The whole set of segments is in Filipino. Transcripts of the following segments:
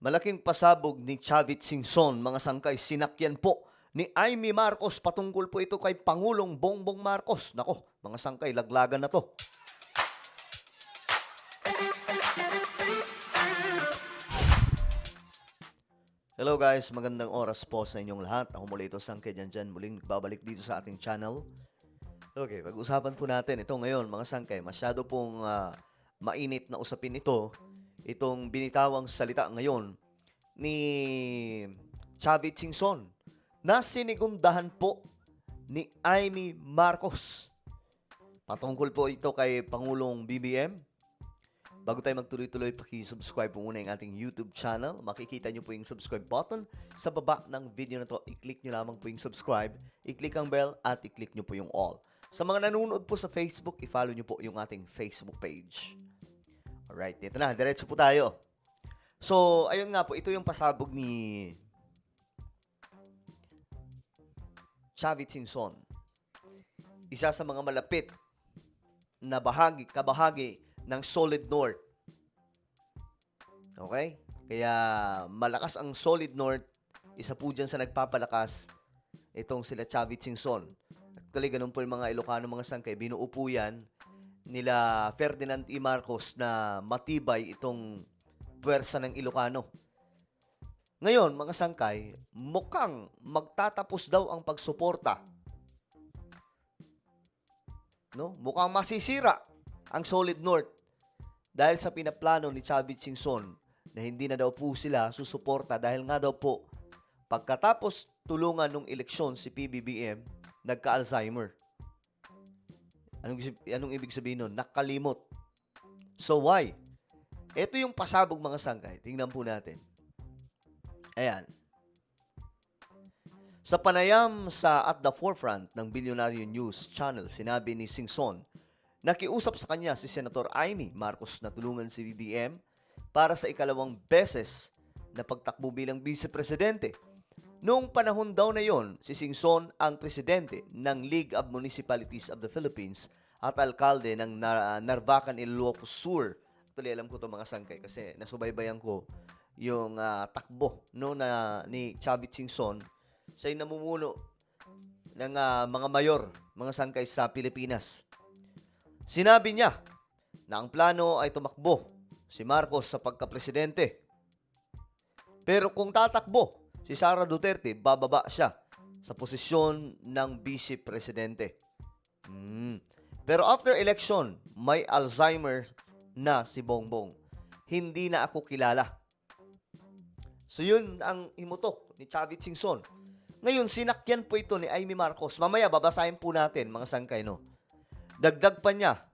Malaking pasabog ni Chavit Singson, mga sangkay, sinakyan po ni Amy Marcos. Patungkol po ito kay Pangulong Bongbong Marcos. Nako, mga sangkay, laglagan na to. Hello guys, magandang oras po sa inyong lahat. Ako muli ito, Sangkay Dyan, muling babalik dito sa ating channel. Okay, pag-usapan po natin ito ngayon, mga sangkay. Masyado pong mainit na usapin ito. Itong binitawang salita ngayon ni Chavit Singson na sinigundahan po ni Amy Marcos. Patungkol po ito kay Pangulong BBM. Bago tayo magtuloy-tuloy, paki-subscribe po muna yung ating YouTube channel. Makikita nyo po yung subscribe button sa baba ng video na to. I-click nyo lamang po yung subscribe, i-click ang bell, at i-click nyo po yung all. Sa mga nanonood po sa Facebook, i-follow nyo po yung ating Facebook page. Alright, dito na. Diretso po tayo. So, ayun nga po, ito yung pasabog ni Chavit Singson. Isa sa mga malapit na kabahagi ng Solid North. Okay? Kaya malakas ang Solid North. Isa po dyan sa nagpapalakas itong sila Chavit Singson. Actually, ganun po yung mga Ilocano, mga sangkay. Binuo po yan nila Ferdinand E. Marcos na matibay itong puwersa ng Ilocano. Ngayon, mga sangkay, mukhang magtatapos daw ang pagsuporta. No? Mukhang masisira ang Solid North dahil sa pinaplano ni Chavit Singson na hindi na daw po sila susuporta dahil nga daw po pagkatapos tulungan ng eleksyon si PBBM, nagka-Alzheimer. Anong ibig sabihin nun? Nakalimot. So why? Ito yung pasabog, mga sangkay. Tingnan po natin. Ayan. Sa panayam sa At the Forefront ng Billionaire News Channel, sinabi ni Singson, nakiusap sa kanya si Senator Amy Marcos na tulungan si BBM para sa ikalawang beses na pagtakbo bilang vice-presidente. Noong panahon daw na yon, si Singson ang presidente ng League of Municipalities of the Philippines at alkalde ng Narvacan, Ilocos Sur. Actually, alam ko ito, mga sangkay, kasi nasubaybayan ko yung takbo ni Chavit Singson sa namumuno ng mga mayor, mga sangkay sa Pilipinas. Sinabi niya na ang plano ay tumakbo si Marcos sa pagka-presidente. Pero kung tatakbo si Sara Duterte, bababa siya sa posisyon ng vice-presidente. Pero after election, may Alzheimer na si Bongbong. Hindi na ako kilala. So yun ang imutok ni Chavit Singson. Ngayon, sinakyan po ito ni Amy Marcos. Mamaya, babasahin po natin, mga sangkay, no? Dagdag pa niya,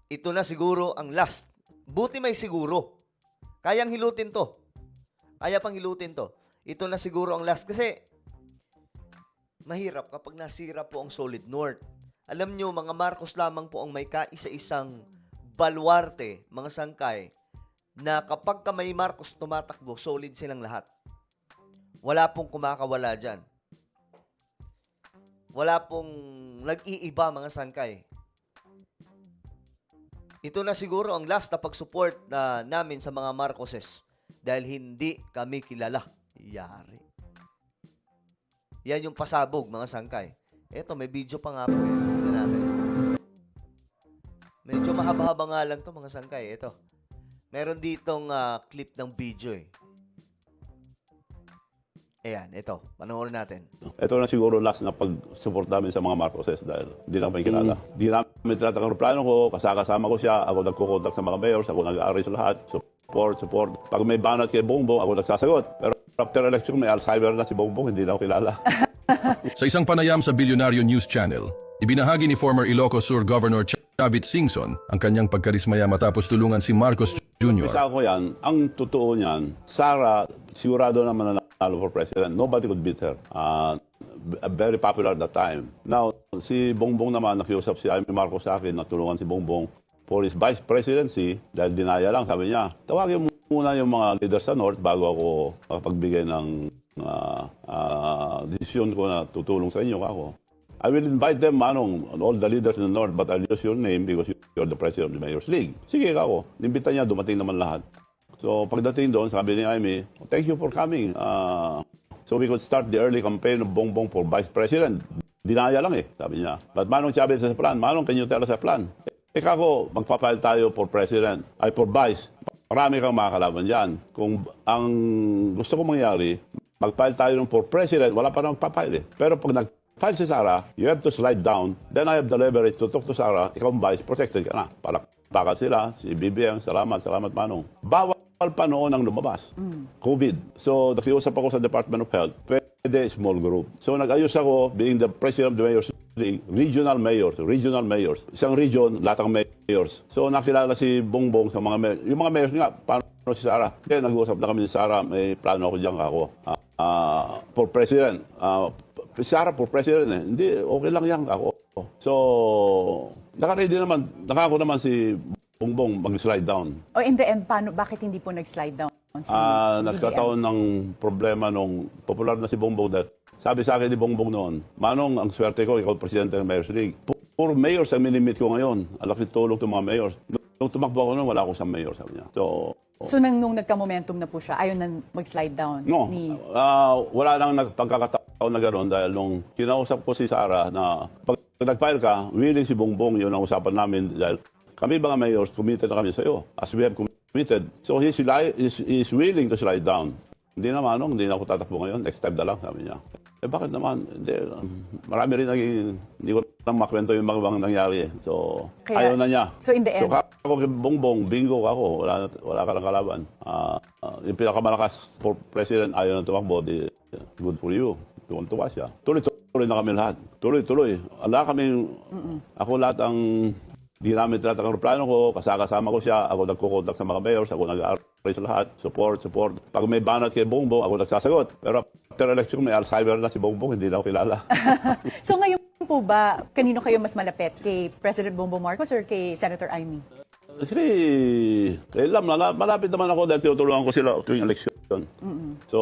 ito na siguro ang last. Buti may siguro. Kayang hilutin to. Kaya pang hilutin to. Ito na siguro ang last. Kasi, mahirap kapag nasira po ang Solid North. Alam nyo, mga Marcos lamang po ang may kaisa-isang baluarte, mga sangkay, na kapag may Marcos tumatakbo, solid silang lahat. Wala pong kumakawala dyan. Wala pong nag-iiba, mga sangkay. Ito na siguro ang last na pag-support namin sa mga Marcoses dahil hindi kami kilala. Yari. Yan yung pasabog, mga sangkay. Eto, may video pa nga po. Tignan natin. Medyo mahaba-haba nga lang to, mga sangkay. Ito. Meron ditong clip ng video eh. Ayan, ito. Panoorin natin. Ito na siguro last na pag-support namin sa mga Marcoses dahil di namin kilala. Di namin tinatakang plano ko, kasama ko siya, ako nagkukontak sa mga mayors, ako nag-aaral sa lahat, support. Pag may banat kay Bongbong, ako nagsasagot. Pero after election, may Alzheimer na si Bongbong, hindi na ako kilala. Sa isang panayam sa Billionaire News Channel, ibinahagi ni former Ilocos Sur Governor Chavit Singson ang kanyang pagkarismaya matapos tulungan si Marcos Jr. Isa ko yan, ang totoo niyan, Sara, sigurado naman na nanalo for president. Nobody could beat her. Very popular at that time. Now, si Bongbong naman, nakiusap si Amy Marcos sa akin, natulungan si Bongbong for his vice presidency dahil dinaya lang, sabi niya, tawagin mo muna yung mga leaders sa North bago ako pagbigay ng desisyon ko na tutulong sa inyo ako. I will invite them, Manong, all the leaders in the North, but I'll use your name because you're the president of the Mayor's League. Sige ako. Nimbita niya, dumating naman lahat. So pagdating doon, sabi ni Amy, thank you for coming. So we could start the early campaign of Bongbong for Vice President. Dinaya lang sabi niya. But Manong Chavez has a plan. Manong, can you tell us a plan? Ako, magpapile tayo for President, for Vice. Marami kang makakalaban dyan. Kung ang gusto ko mangyari, mag-file tayo ng for President, wala pa naman papile. Pero pag nag-file si Sara, you have to slide down. Then I have the leverage to talk to Sara. Ikaw ang Vice, protected ka na. Palakpakan sila, si BBM, salamat Manong. Bawal pa noon ang lumabas. COVID. So, nakiusap ako sa Department of Health. Pwede, small group. So, nag-ayos ako, being the President of the Mayor's League, regional mayors. Isang region, lahat ng mayors. So, nakilala si Bongbong sa mga mayors. Yung mga mayors nga, paano si Sara? Then, nag-uusap na kami ni Sara, may plano ako dyan ako. For President. Sara, for President Hindi, okay lang yan ako. So, naka-ready naman, nakako naman si Bongbong mag-slide down. O in the end, bakit hindi po nag-slide down si BBM? Nagkataon ng problema nung popular na si Bongbong dahil sabi sa akin ni Bongbong noon, Manong, ang swerte ko, ikaw presidente ng Mayor's League. Puro mayors ang minimit ko ngayon. Ang laki tulong ng mga mayors. Nung tumakbo ako noon, wala akong isang mayor, sabi niya. So nung nagka-momentum na po siya, ayaw na mag-slide down? No, wala nang pagkakataon na gano'n dahil nung kinausap ko si Sara na pag nag-file ka, willing si Bongbong, yun ang usapan namin dahil kami mga mayors, committed na kami sa iyo. As we have committed. So he's willing to slide down. Hindi na Manong, hindi na ako tatakbo ngayon. Next time na lang, sabi niya. Bakit naman? Hindi, marami rin hindi ko lang makwento yung mga nangyari. So, ayaw na niya. So in the end? So, ako kay Bongbong, bingo ako. Wala ka lang kalaban. Yung pinakamalakas for president, ayaw na tumakbo. Good for you. Tuwan-tuwa siya. Tuloy na kami lahat. Tuloy. Ako lahat ang ginamit lahat ang plano ko, kasama ko siya, ako nagkukontak sa mga mayors, ako nag-aaral sa lahat, support. Pag may banat kay Bongbong, ako nagsasagot. Pero after election, may Alzheimer na si Bongbong, hindi na ako kilala. So ngayon po ba, kanino kayo mas malapit? Kay President Bongbong Marcos or kay Senator Amy? Kay Lam, malapit naman ako dahil tinutulungan ko sila tuwing election. So,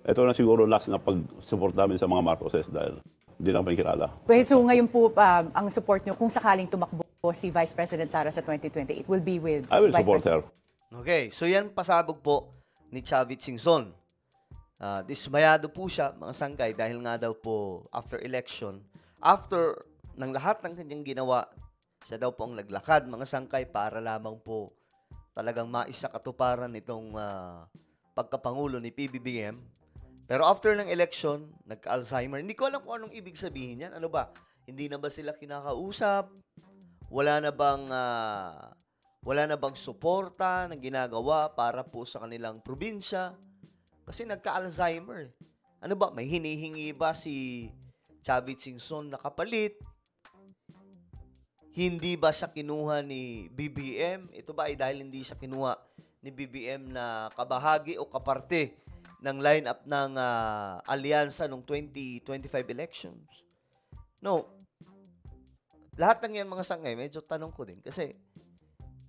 ito na siguro last na pag-support namin sa mga Marcoses dahil hindi na kami kilala. Okay, so ngayon po, ang support nyo, kung sakaling tumakbo si Vice President Sara sa 2028, will be with I will Vice support her. Okay, so yan pasabog po ni Chavit Singson. Dismayado po siya, mga sangkay, dahil nga daw po after election, after ng lahat ng kanyang ginawa, siya daw po ang naglakad, mga sangkay, para lamang po talagang maisakatuparan itong pagkapangulo ni PBBM. Pero after ng election, nagka-Alzheimer. Hindi ko alam kung anong ibig sabihin yan. Ano ba? Hindi na ba sila kinakausap? Wala na bang suporta na ginagawa para po sa kanilang probinsya? Kasi nagka-Alzheimer. Ano ba? May hinihingi ba si Chavit Singson na kapalit? Hindi ba siya kinuha ni BBM? Ito ba ay dahil hindi siya kinuha ni BBM na kabahagi o kaparte ng lineup ng alyansa ng 2025 elections? No. Lahat ng yan mga sangay, medyo tanong ko din. Kasi,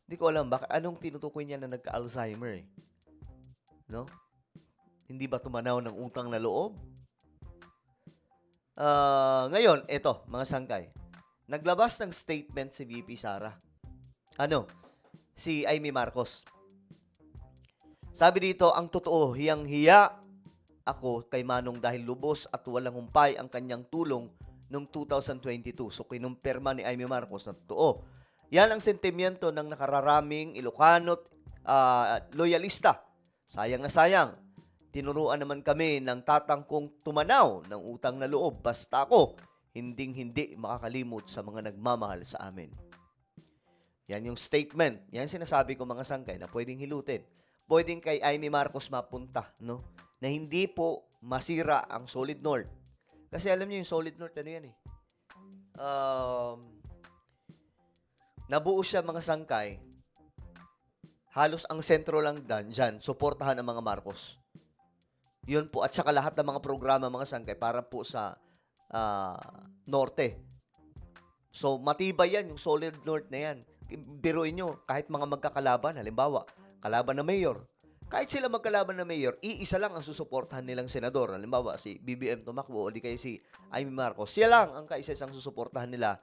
hindi ko alam bakit anong tinutukoy niya na nagka-Alzheimer eh. No? Hindi ba tumanaw ng utang na loob? Ngayon, eto, mga sangkay. Naglabas ng statement si VP Sara. Si Amy Marcos. Sabi dito, ang totoo, hiyang-hiya ako kay Manong dahil lubos at walang humpay ang kanyang tulong noong 2022. So, kinumpirma ni Amy Marcos na totoo. Yan ang sentimiento ng nakararaming Ilocano loyalista. Sayang na sayang. Tinuruan naman kami ng tatang kong tumanaw ng utang na loob. Basta ako, hinding-hindi makakalimot sa mga nagmamahal sa amin. Yan yung statement. Yan sinasabi ko mga sangkay na pwedeng hilutin. Pwedeng kay Amy Marcos mapunta, no? Na hindi po masira ang Solid North. Kasi alam niyo yung Solid North, ano yan eh. Nabuo siya mga sangkay. Halos ang sentro lang dyan, suportahan ang mga Marcos. Yun po, at saka lahat ng mga programa mga sangkay para po sa norte. So, matibay yan, yung Solid North na yan. Biruin nyo, kahit mga magkakalaban, halimbawa, kalaban na mayor, Kahit sila magkalaban na mayor, iisa lang ang susuportahan nilang senador. Halimbawa, si BBM tumakbo o di kaya si Amy Marcos. Siya lang ang kaisa-isang susuportahan nila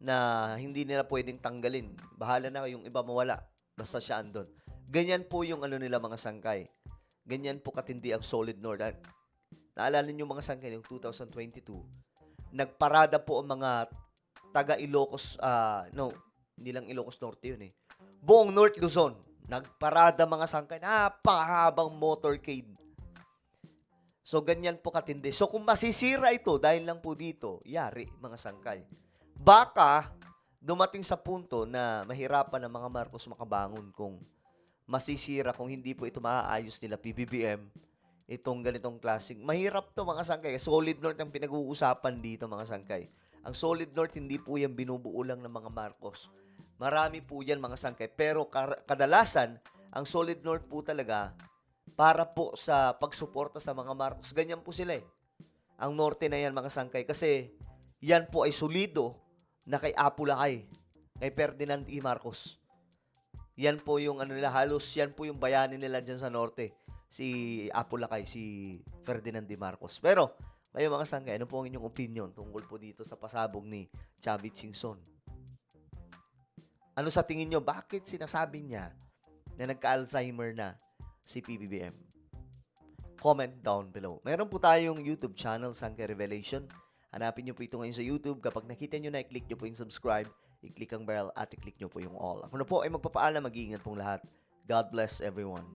na hindi nila pwedeng tanggalin. Bahala na yung iba mawala. Basta siya andun. Ganyan po yung ano nila mga sangkay. Ganyan po katindi ang Solid North. Naalala niyo mga sangkay yung 2022, nagparada po ang mga taga Ilocos, no, hindi lang Ilocos Norte yun eh. Buong North Luzon, nagparada mga sangkay, napakahabang motorcade. So, ganyan po katindi. So, kung masisira ito dahil lang po dito, yari mga sangkay. Baka, dumating sa punto na mahirapan ang mga Marcos makabangon kung masisira, kung hindi po ito maaayos nila PBBM, itong ganitong klaseng. Mahirap to mga sangkay. Solid North ang pinag-uusapan dito mga sangkay. Ang Solid North, hindi po yan binubuo lang ng mga Marcos. Marami po yan mga sangkay. Pero kadalasan, ang Solid North po talaga para po sa pagsuporta sa mga Marcos. Ganyan po sila eh. Ang norte na yan mga sangkay. Kasi yan po ay solido na kay Apulacay, kay Ferdinand E. Marcos. Yan po yung ano nila, halos yan po yung bayani nila dyan sa norte. Si Apulacay, si Ferdinand D. Marcos. Pero, kayo mga sangkay, ano po ang inyong opinion tungkol po dito sa pasabog ni Chavit Singson? Ano sa tingin nyo, bakit sinasabi niya na nagka-Alzheimer na si PBBM? Comment down below. Meron po tayong YouTube channel, Sangkay Revelation. Hanapin nyo po ito ngayon sa YouTube. Kapag nakita nyo na, i-click nyo po yung subscribe, i-click ang bell, at i-click nyo po yung all. Ako na po ay magpapaalam, mag-iingat pong lahat. God bless everyone.